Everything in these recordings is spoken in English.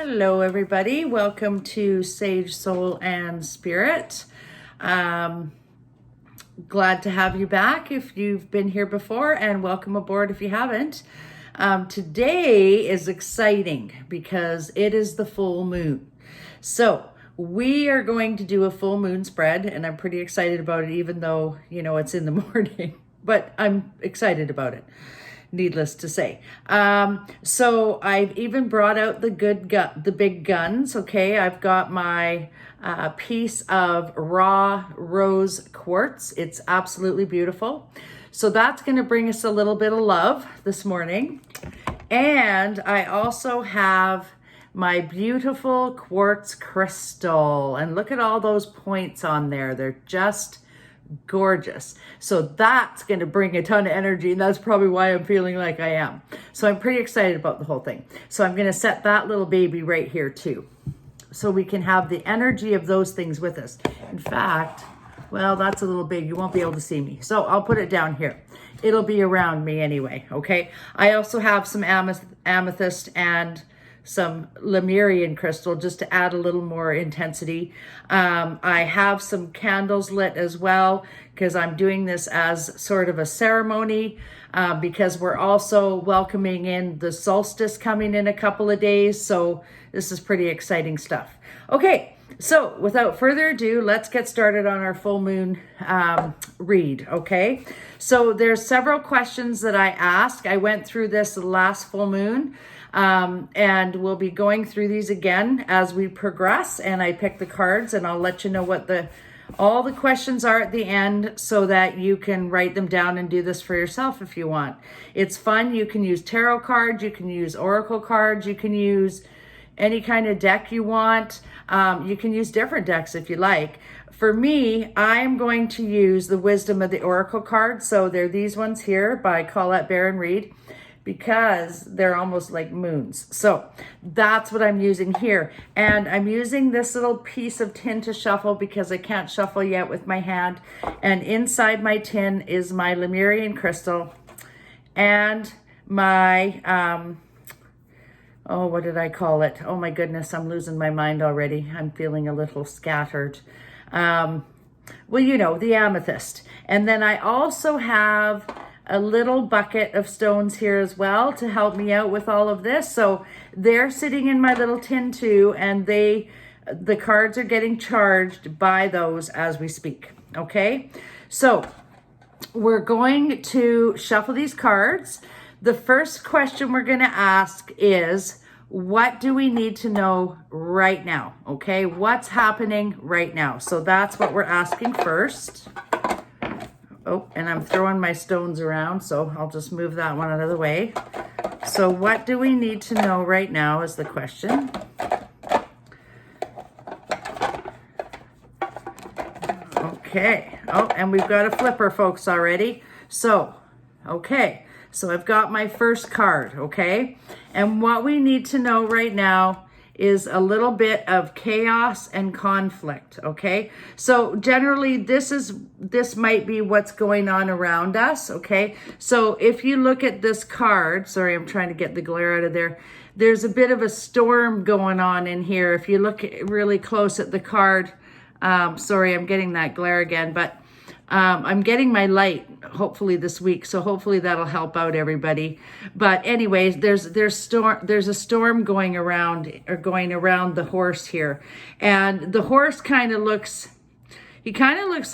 Hello, everybody. Welcome to Sage Soul and Spirit. Glad to have you back if you've been here before, and welcome aboard if you haven't. Today is exciting because it is the full moon. So we are going to do a full moon spread, and I'm pretty excited about it, even though, it's in the morning, but I'm excited about it. Needless to say. So I've even brought out the big guns. Okay, I've got my piece of raw rose quartz. It's absolutely beautiful. So that's going to bring us a little bit of love this morning. And I also have my beautiful quartz crystal. And look at all those points on there. They're just gorgeous. So that's going to bring a ton of energy, and that's probably why I'm feeling like I am. So I'm pretty excited about the whole thing. So I'm going to set that little baby right here too, so we can have the energy of those things with us. In fact, well, that's a little big. You won't be able to see me. So I'll put it down here. It'll be around me anyway. Okay. I also have some amethyst and some Lemurian crystal just to add a little more intensity. I have some candles lit as well because I'm doing this as sort of a ceremony because we're also welcoming in the solstice coming in a couple of days. So this is pretty exciting stuff. Okay, so without further ado, let's get started on our full moon read, okay? So there's several questions that I ask. I went through this last full moon. And we'll be going through these again as we progress, and I pick the cards, and I'll let you know what all the questions are at the end so that you can write them down and do this for yourself if you want. It's fun. You can use tarot cards, you can use oracle cards, you can use any kind of deck you want. You can use different decks if you like. For me, I'm going to use the Wisdom of the Oracle cards. So they're these ones here by Colette Baron Reed, because they're almost like moons. So that's what I'm using here. And I'm using this little piece of tin to shuffle because I can't shuffle yet with my hand. And inside my tin is my Lemurian crystal and my, what did I call it? Oh my goodness, I'm losing my mind already. I'm feeling a little scattered. The amethyst. And then I also have a little bucket of stones here as well to help me out with all of this. So they're sitting in my little tin too, and the cards are getting charged by those as we speak. Okay, so we're going to shuffle these cards. The first question we're going to ask is, what do we need to know right now? Okay, what's happening right now? So that's what we're asking first. Oh, and I'm throwing my stones around, so I'll just move that one out of the way. So what do we need to know right now is the question. Okay. Oh, and we've got a flipper, folks, already. So, okay. So I've got my first card, okay? And what we need to know right now is a little bit of chaos and conflict, okay? So generally this might be what's going on around us, okay? So if you look at this card, sorry, I'm trying to get the glare out of there. There's a bit of a storm going on in here. If you look really close at the card, sorry, I'm getting that glare again, but I'm getting my light hopefully this week, so hopefully that'll help out everybody. But anyways, there's a storm going around the horse here, and the horse kind of looks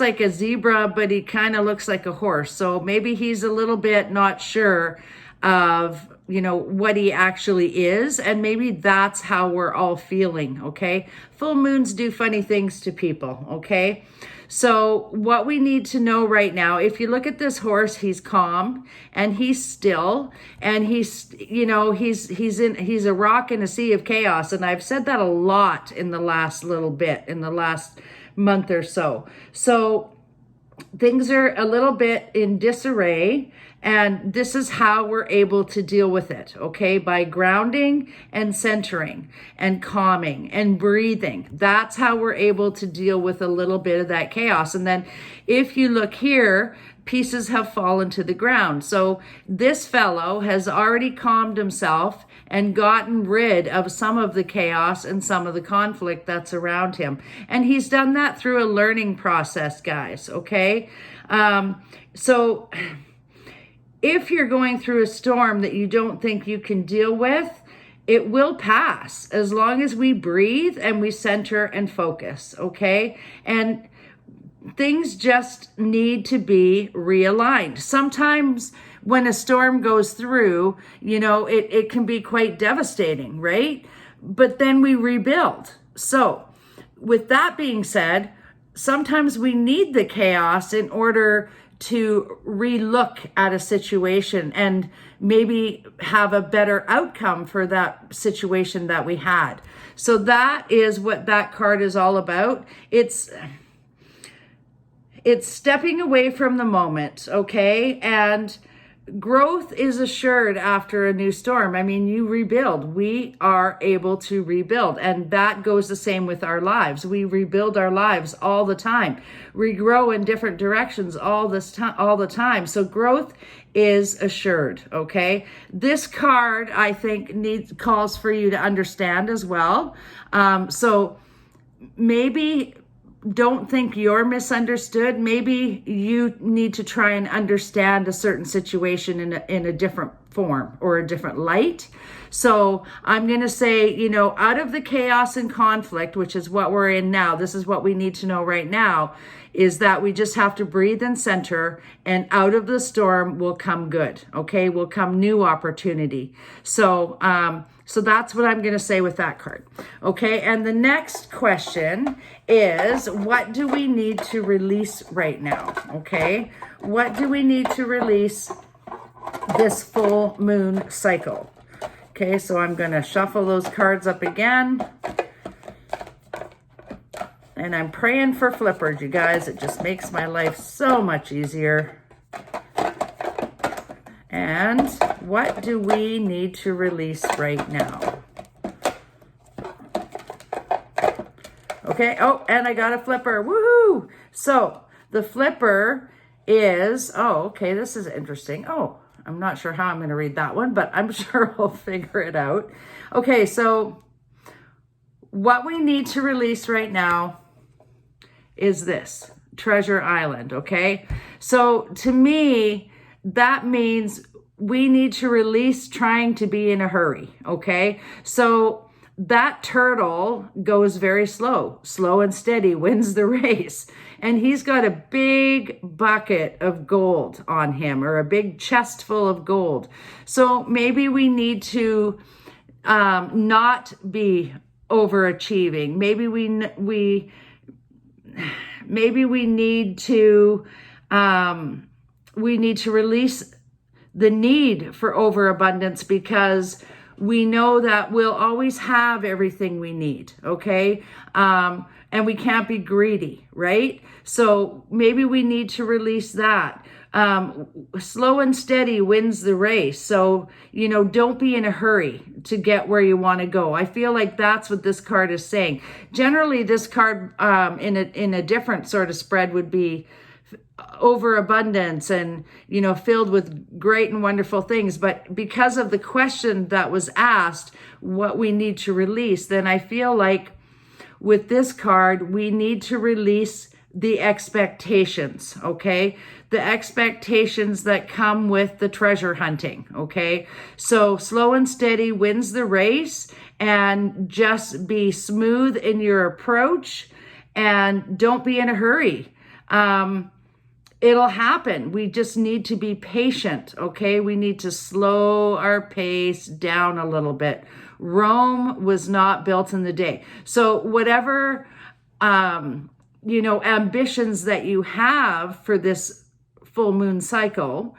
like a zebra, but he kind of looks like a horse. So maybe he's a little bit not sure of what he actually is, and maybe that's how we're all feeling. Okay, full moons do funny things to people. Okay. So what we need to know right now, if you look at this horse, he's calm and he's still, and he's a rock in a sea of chaos. And I've said that a lot in the last month or so. So things are a little bit in disarray, and this is how we're able to deal with it, okay? By grounding and centering and calming and breathing. That's how we're able to deal with a little bit of that chaos. And then if you look here, pieces have fallen to the ground. So this fellow has already calmed himself and gotten rid of some of the chaos and some of the conflict that's around him. And he's done that through a learning process, guys, okay? So if you're going through a storm that you don't think you can deal with, it will pass as long as we breathe and we center and focus, okay? And things just need to be realigned. Sometimes when a storm goes through, it can be quite devastating, right? But then we rebuild. So with that being said, sometimes we need the chaos in order to relook at a situation and maybe have a better outcome for that situation that we had. So that is what that card is all about. It's stepping away from the moment, okay? And growth is assured after a new storm. I mean, you rebuild. We are able to rebuild. And that goes the same with our lives. We rebuild our lives all the time. We grow in different directions all the time. So growth is assured, okay? This card, I think, calls for you to understand as well. So maybe don't think you're misunderstood. Maybe you need to try and understand a certain situation in a different form or a different light. So I'm going to say, out of the chaos and conflict, which is what we're in now, this is what we need to know right now, is that we just have to breathe and center, and out of the storm will come good, okay? Will come new opportunity. So that's what I'm going to say with that card, okay? And the next question is, what do we need to release right now, okay? What do we need to release this full moon cycle? Okay, so I'm going to shuffle those cards up again. And I'm praying for flippers, you guys. It just makes my life so much easier. And what do we need to release right now? Okay, oh, and I got a flipper. Woohoo! So the flipper is, okay, this is interesting. I'm not sure how I'm going to read that one, but I'm sure we'll figure it out. Okay, so what we need to release right now is this, Treasure Island, okay? So to me, that means we need to release trying to be in a hurry, okay? So that turtle goes very slow and steady wins the race. And he's got a big bucket of gold on him, or a big chest full of gold. So maybe we need to not be overachieving. Maybe we need to release the need for overabundance, because we know that we'll always have everything we need, okay? And we can't be greedy, right? So maybe we need to release that. Slow and steady wins the race. So, don't be in a hurry to get where you want to go. I feel like that's what this card is saying. Generally, this card in a different sort of spread would be overabundance and, filled with great and wonderful things. But because of the question that was asked, what we need to release, then I feel like with this card, we need to release the expectations, okay? The expectations that come with the treasure hunting, okay? So slow and steady wins the race, and just be smooth in your approach and don't be in a hurry. It'll happen. We just need to be patient, okay? We need to slow our pace down a little bit. Rome was not built in the day. So whatever, ambitions that you have for this full moon cycle,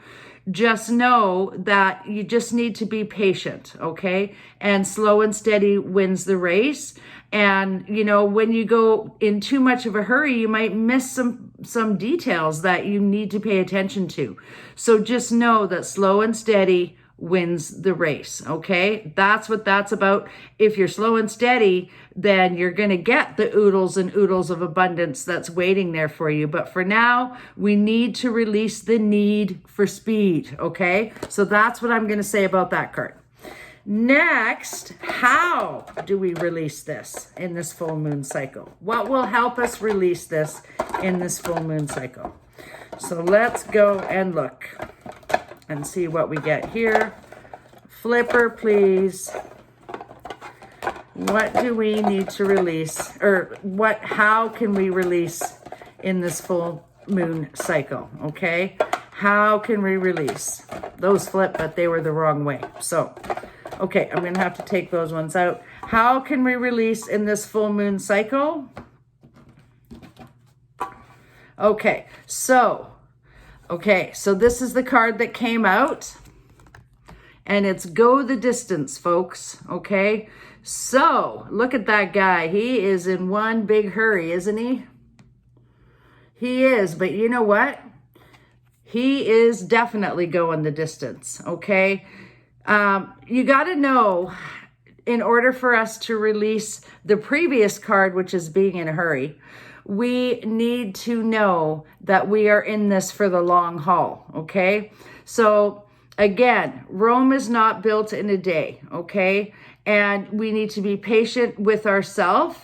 just know that you just need to be patient, okay? And slow and steady wins the race. And, when you go in too much of a hurry, you might miss some details that you need to pay attention to. So just know that slow and steady wins the race, okay? That's what that's about. If you're slow and steady, then you're going to get the oodles and oodles of abundance that's waiting there for you. But for now, we need to release the need for speed, okay? So that's what I'm going to say about that card. Next, how do we release this in this full moon cycle? What will help us release this in this full moon cycle? So let's go and look and see what we get here. Flipper, please. What do we need to release? Or how can we release in this full moon cycle? Okay. How can we release? Those flip, but they were the wrong way. So, okay, I'm going to have to take those ones out. How can we release in this full moon cycle? Okay, so this is the card that came out, and it's go the distance, folks, okay? So, look at that guy. He is in one big hurry, isn't he? He is, but you know what? He is definitely going the distance, okay? You got to know, in order for us to release the previous card, which is being in a hurry, we need to know that we are in this for the long haul, okay? So again, Rome is not built in a day, okay? And we need to be patient with ourselves,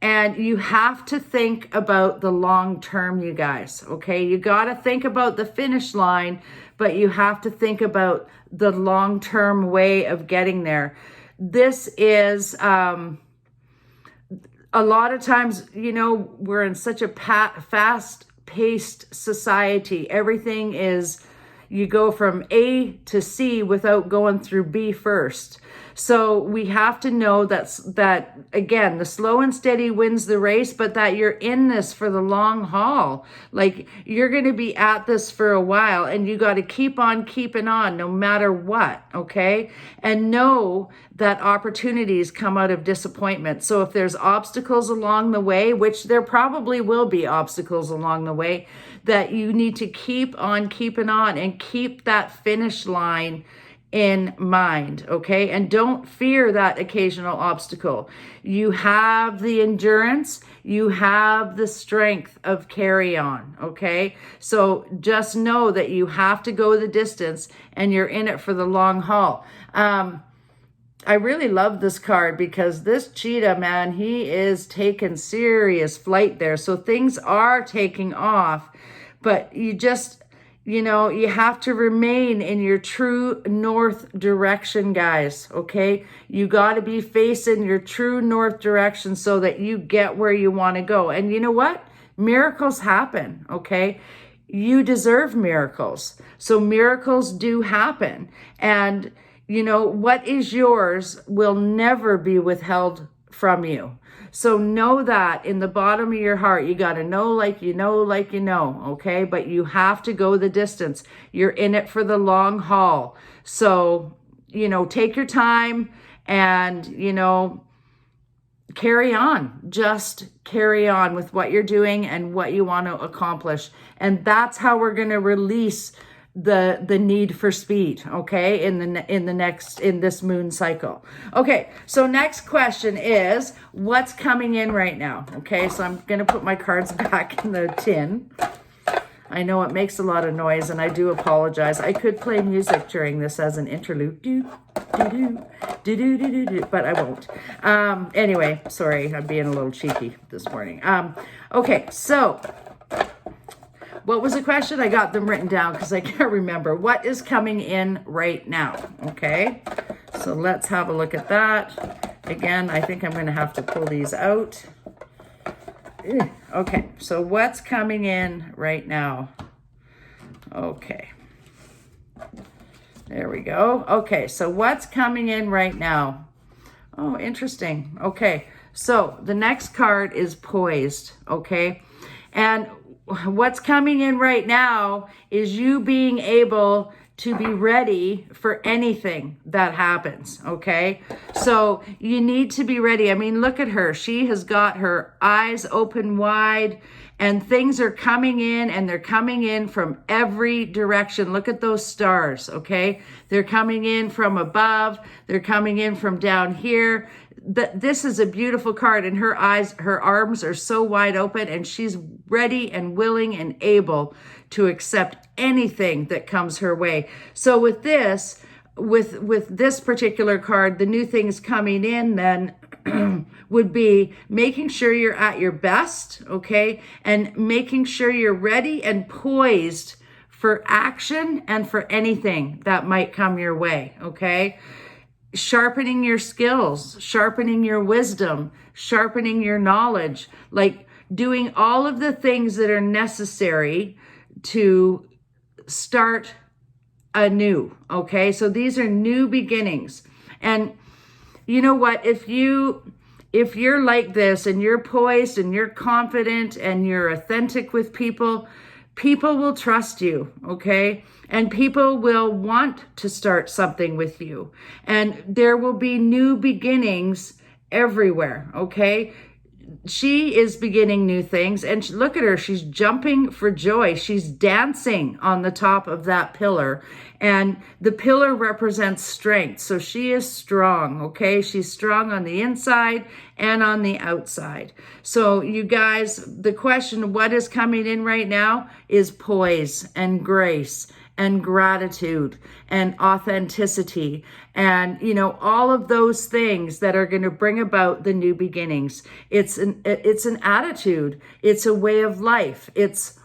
and you have to think about the long term, you guys, okay? You got to think about the finish line, but you have to think about the long term way of getting there. This is a lot of times, you know, we're in such a fast-paced society. Everything is, you go from A to C without going through B first. So we have to know that again, the slow and steady wins the race, but that you're in this for the long haul. Like, you're going to be at this for a while, and you got to keep on keeping on no matter what, okay? And know that opportunities come out of disappointment. So if there's obstacles along the way, which there probably will be obstacles along the way, that you need to keep on keeping on and keep that finish line in mind, okay? And don't fear that occasional obstacle. You have the endurance, you have the strength of carry on, okay? So just know that you have to go the distance, and you're in it for the long haul. I really love this card because this cheetah, man, he is taking serious flight there. So things are taking off, but you just, you know, you have to remain in your true north direction, guys, okay? You got to be facing your true north direction so that you get where you want to go. And you know what? Miracles happen, okay? You deserve miracles. So miracles do happen. And, you know, what is yours will never be withheld from you. So know that in the bottom of your heart. You got to know like you know, like you know, okay? But you have to go the distance. You're in it for the long haul. So, you know, take your time and, you know, carry on. Just carry on with what you're doing and what you want to accomplish. And that's how we're going to release the need for speed, okay, in this moon cycle. Okay, so next question is, what's coming in right now? Okay, so I'm gonna put my cards back in the tin. I know it makes a lot of noise, and I do apologize. I could play music during this as an interlude, but I won't. Anyway, sorry, I'm being a little cheeky this morning. Okay, so what was the question? I got them written down because I can't remember. What is coming in right now? Okay, so let's have a look at that. Again, I think I'm going to have to pull these out. Okay, so what's coming in right now? Okay, there we go. Okay, so what's coming in right now? Oh, interesting. Okay, so the next card is poised, okay? And what's coming in right now is you being able to be ready for anything that happens, okay? So you need to be ready. I mean, look at her. She has got her eyes open wide, and things are coming in, and they're coming in from every direction. Look at those stars, okay? They're coming in from above. They're coming in from down here. This is a beautiful card, and her arms are so wide open, and she's ready and willing and able to accept anything that comes her way. So with this, with this particular card, the new things coming in then would be making sure you're at your best, okay? And making sure you're ready and poised for action and for anything that might come your way, okay? Sharpening your skills, sharpening your wisdom, sharpening your knowledge, like doing all of the things that are necessary to start anew, okay? So these are new beginnings. And you know what? If you're like this and you're poised and you're confident and you're authentic with people, people will trust you, okay? And people will want to start something with you. And there will be new beginnings everywhere, okay? She is beginning new things, and look at her. She's jumping for joy. She's dancing on the top of that pillar, and the pillar represents strength. So she is strong, okay? She's strong on the inside and on the outside. So you guys, the question, what is coming in right now, is poise and grace and gratitude and authenticity and, you know, all of those things that are going to bring about the new beginnings. It's an attitude. It's a way of life. It's,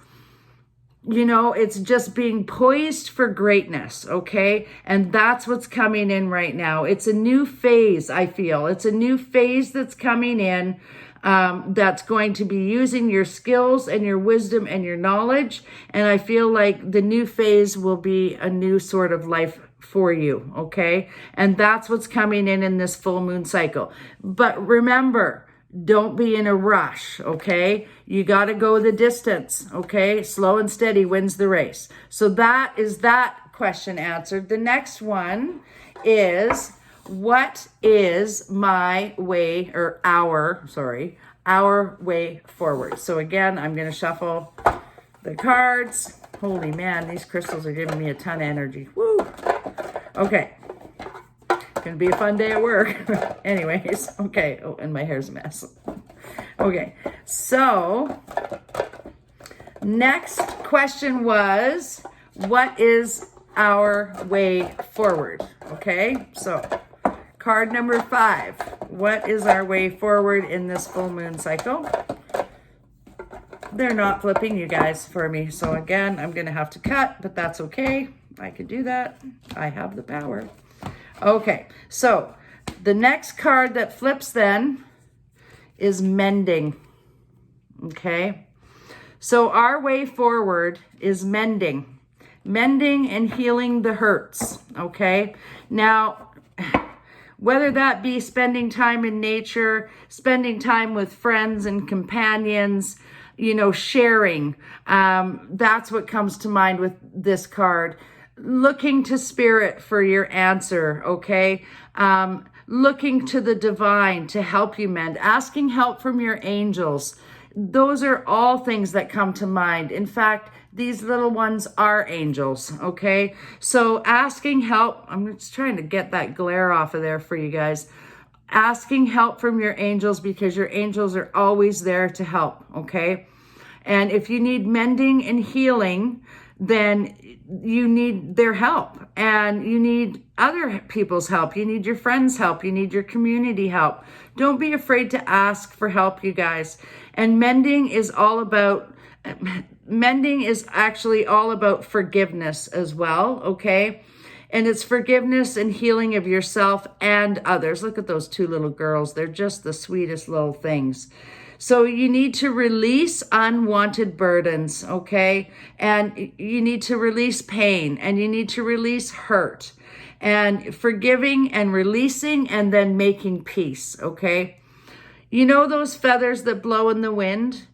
you know, it's just being poised for greatness, okay? And that's what's coming in right now. It's a new phase, I feel. It's a new phase that's coming in. That's going to be using your skills and your wisdom and your knowledge. And I feel like the new phase will be a new sort of life for you, okay? And that's what's coming in this full moon cycle. But remember, don't be in a rush, okay? You got to go the distance, okay? Slow and steady wins the race. So that is that question answered. The next one is, what is my way, or our way forward? So again, I'm going to shuffle the cards. Holy man, these crystals are giving me a ton of energy. Woo! Okay. Gonna be a fun day at work. Anyways, okay. Oh, and my hair's a mess. Okay, so next question was, what is our way forward? Okay, so card number 5. What is our way forward in this full moon cycle? They're not flipping, you guys, for me. So again, I'm gonna have to cut, but that's okay. I can do that. I have the power. Okay, so the next card that flips then is mending, okay? So our way forward is mending and healing the hurts, okay? Now, whether that be spending time in nature, spending time with friends and companions, you know, sharing, that's what comes to mind with this card. Looking to spirit for your answer, okay? Looking to the divine to help you mend, asking help from your angels. Those are all things that come to mind. In fact, these little ones are angels, okay? So asking help, I'm just trying to get that glare off of there for you guys. Asking help from your angels, because your angels are always there to help, okay? And if you need mending and healing, then you need their help, and you need other people's help. You need your friends' help. You need your community help. Don't be afraid to ask for help, you guys. And mending is actually all about forgiveness as well, okay? And it's forgiveness and healing of yourself and others. Look at those 2 little girls. They're just the sweetest little things. So you need to release unwanted burdens, okay? And you need to release pain, and you need to release hurt, and forgiving and releasing, and then making peace, okay? You know those feathers that blow in the wind?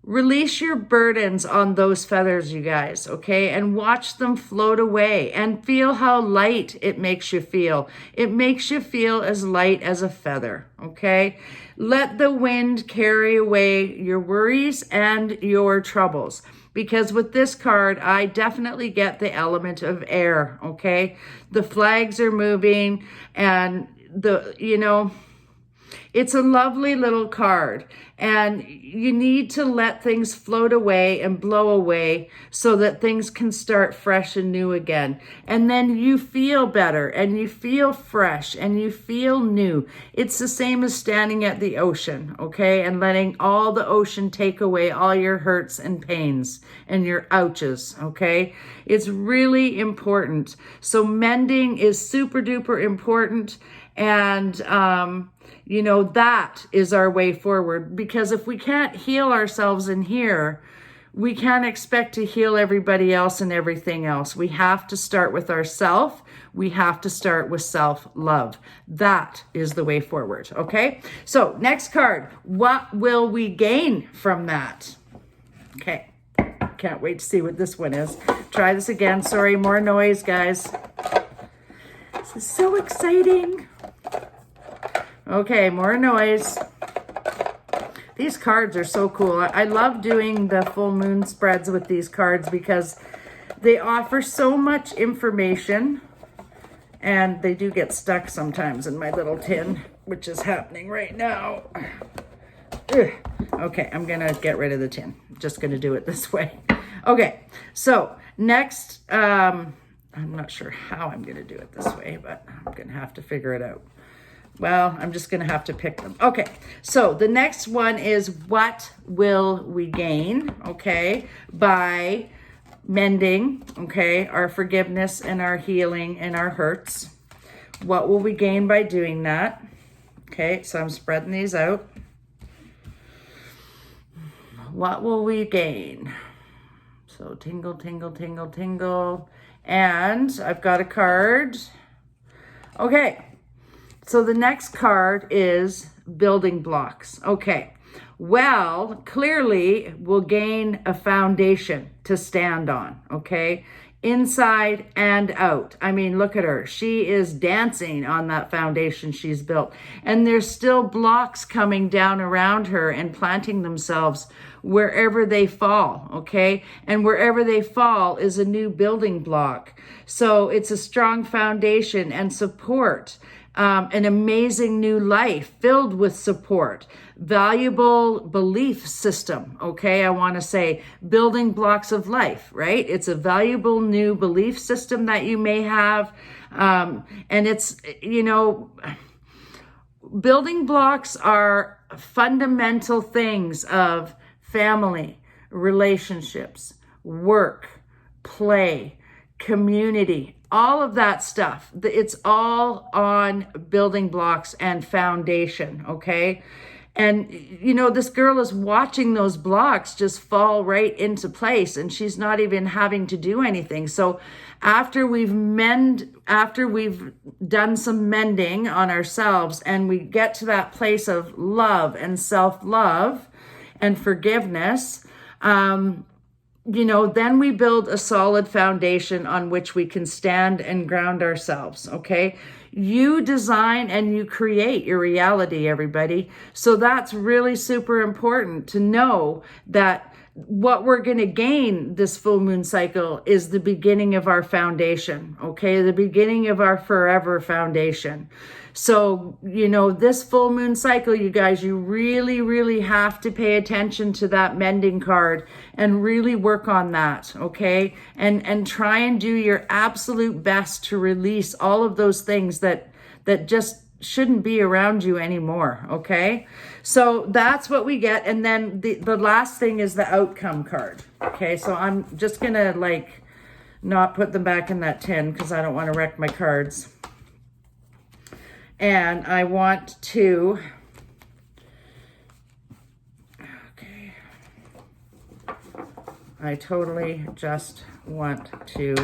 Release your burdens on those feathers, you guys, okay? And watch them float away and feel how light it makes you feel. It makes you feel as light as a feather, okay? Let the wind carry away your worries and your troubles. Because with this card, I definitely get the element of air, okay? The flags are moving and it's a lovely little card, and you need to let things float away and blow away so that things can start fresh and new again. And then you feel better and you feel fresh and you feel new. It's the same as standing at the ocean, okay? And letting all the ocean take away all your hurts and pains and your ouches, okay? It's really important. So mending is super duper important, and that is our way forward, because if we can't heal ourselves in here, we can't expect to heal everybody else and everything else. We have to start with ourselves. We have to start with self-love. That is the way forward, okay? So next card, what will we gain from that? Okay, can't wait to see what this one is. Try this again. Sorry, more noise, guys. This is so exciting. Okay, more noise. These cards are so cool. I love doing the full moon spreads with these cards because they offer so much information, and they do get stuck sometimes in my little tin, which is happening right now. Ugh. Okay, I'm gonna get rid of the tin. I'm just gonna do it this way. Okay, so next, I'm not sure how I'm gonna do it this way, but I'm gonna have to figure it out. Well, I'm just going to have to pick them. Okay, so the next one is what will we gain, okay, by mending, okay, our forgiveness and our healing and our hurts. What will we gain by doing that? Okay, so I'm spreading these out. What will we gain? So tingle, tingle, tingle, tingle. And I've got a card. Okay. So the next card is building blocks. Okay, well, clearly we'll gain a foundation to stand on, okay? Inside and out. I mean, look at her. She is dancing on that foundation she's built. And there's still blocks coming down around her and planting themselves wherever they fall, okay? And wherever they fall is a new building block. So it's a strong foundation and support. An amazing new life filled with support, valuable belief system, okay? I want to say building blocks of life, right? It's a valuable new belief system that you may have. And it's, building blocks are fundamental things of family, relationships, work, play, community, all of that stuff. It's all on building blocks and foundation, okay? And, this girl is watching those blocks just fall right into place, and she's not even having to do anything. So after we've done some mending on ourselves and we get to that place of love and self-love and forgiveness, then we build a solid foundation on which we can stand and ground ourselves, okay? You design and you create your reality, everybody. So that's really super important to know that what we're going to gain this full moon cycle is the beginning of our foundation, okay? The beginning of our forever foundation. So, this full moon cycle, you guys, you really, really have to pay attention to that mending card and really work on that, okay? And try and do your absolute best to release all of those things that just shouldn't be around you anymore, okay? So that's what we get. And then the last thing is the outcome card, okay? So I'm just gonna not put them back in that tin because I don't want to wreck my cards. And I want to, okay, I totally just want to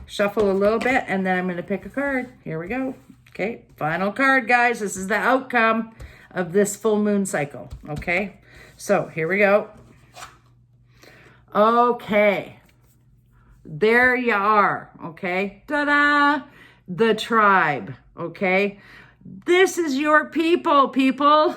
shuffle a little bit, and then I'm going to pick a card. Here we go. Okay, final card, guys. This is the outcome of this full moon cycle, okay? So here we go. Okay. There you are. Okay. Ta-da! The tribe. Okay. This is your people, people.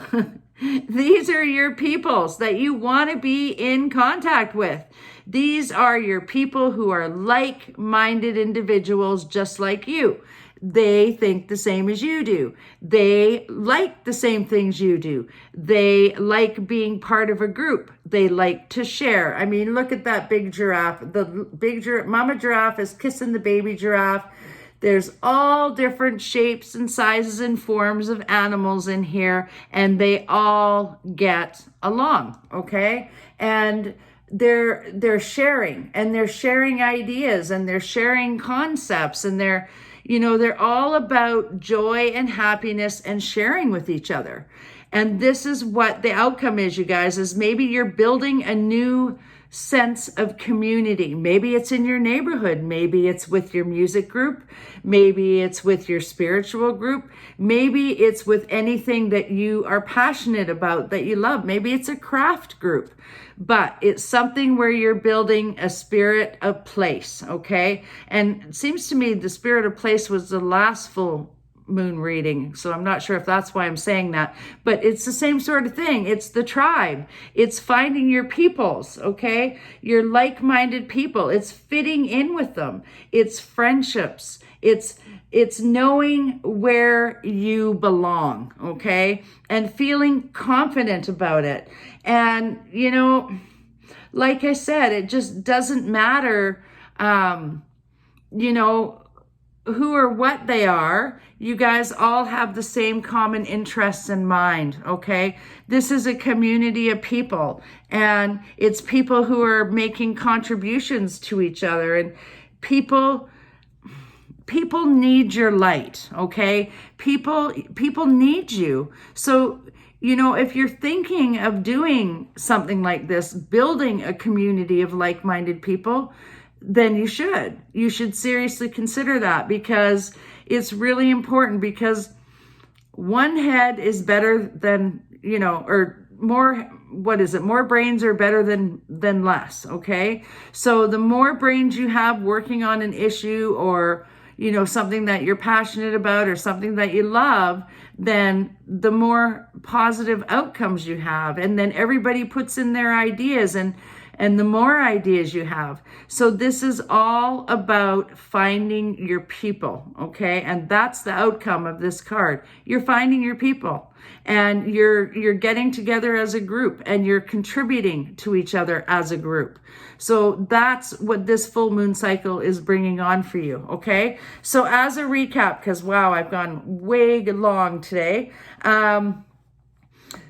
These are your peoples that you want to be in contact with. These are your people who are like-minded individuals just like you. They think the same as you do. They like the same things you do. They like being part of a group. They like to share. I mean, look at that big giraffe. The big mama giraffe is kissing the baby giraffe. There's all different shapes and sizes and forms of animals in here, and they all get along, okay? And they're sharing, and they're sharing ideas, and they're sharing concepts, and they're all about joy and happiness and sharing with each other. And this is what the outcome is, you guys, is maybe you're building a new sense of community. Maybe it's in your neighborhood. Maybe it's with your music group. Maybe it's with your spiritual group. Maybe it's with anything that you are passionate about, that you love. Maybe it's a craft group, but it's something where you're building a spirit of place, okay? And it seems to me the spirit of place was the last full moon reading, so I'm not sure if that's why I'm saying that, but it's the same sort of thing. It's the tribe. It's finding your peoples, okay? Your like-minded people. It's fitting in with them. It's friendships. It's knowing where you belong, okay? And feeling confident about it. And, like I said, it just doesn't matter, who or what they are. You guys all have the same common interests in mind, okay? This is a community of people, and it's people who are making contributions to each other, and people need your light, okay? People need you. So, if you're thinking of doing something like this, building a community of like-minded people, then you should seriously consider that, because it's really important, because one head is better than, or more brains are better than less, okay? So the more brains you have working on an issue, or something that you're passionate about, or something that you love, then the more positive outcomes you have. And then everybody puts in their ideas, and the more ideas you have. So this is all about finding your people, okay? And that's the outcome of this card. You're finding your people, and you're getting together as a group, and you're contributing to each other as a group. So that's what this full moon cycle is bringing on for you, okay? So as a recap, because wow, I've gone way long today.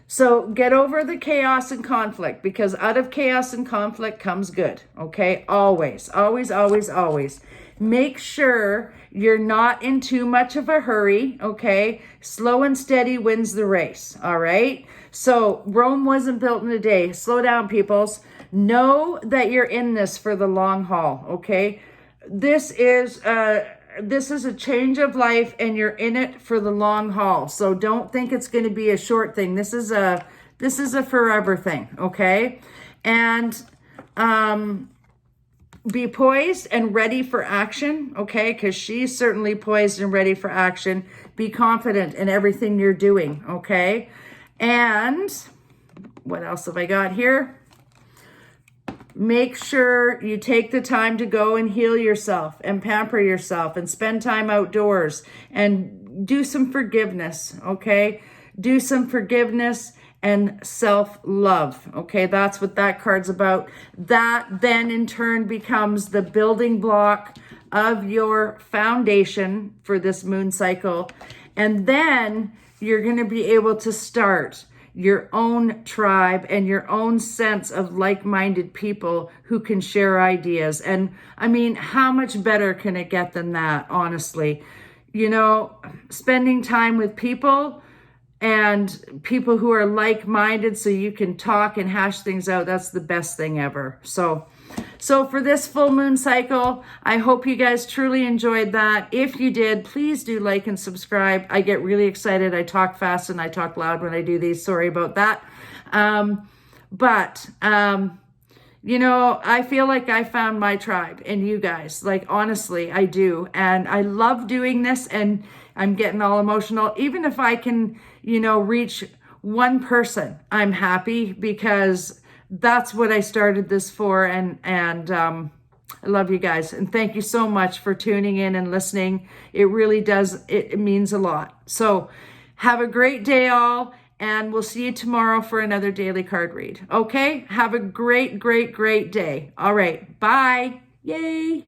So get over the chaos and conflict, because out of chaos and conflict comes good, okay? Always, always, always, always. Make sure you're not in too much of a hurry, okay? Slow and steady wins the race, all right? So Rome wasn't built in a day. Slow down, peoples. Know that you're in this for the long haul, okay? This is a change of life, and you're in it for the long haul. So don't think it's going to be a short thing. This is a forever thing, okay? And be poised and ready for action, okay? Because she's certainly poised and ready for action. Be confident in everything you're doing, okay? And what else have I got here? Make sure you take the time to go and heal yourself and pamper yourself and spend time outdoors and do some forgiveness, okay? Do some forgiveness and self-love, okay? That's what that card's about. That then in turn becomes the building block of your foundation for this moon cycle. And then you're going to be able to start your own tribe and your own sense of like-minded people who can share ideas. And I mean, how much better can it get than that, honestly? Spending time with people, and people who are like-minded, so you can talk and hash things out, that's the best thing ever. So for this full moon cycle, I hope you guys truly enjoyed that. If you did, please do like and subscribe. I get really excited. I talk fast and I talk loud when I do these. Sorry about that. You know, I feel like I found my tribe in you guys. Like, honestly, I do. And I love doing this, and I'm getting all emotional. Even if I can, reach one person, I'm happy, because that's what I started this for. And I love you guys. And thank you so much for tuning in and listening. It really does. It means a lot. So have a great day, all. And we'll see you tomorrow for another daily card read. Okay? Have a great, great, great day. All right. Bye. Yay.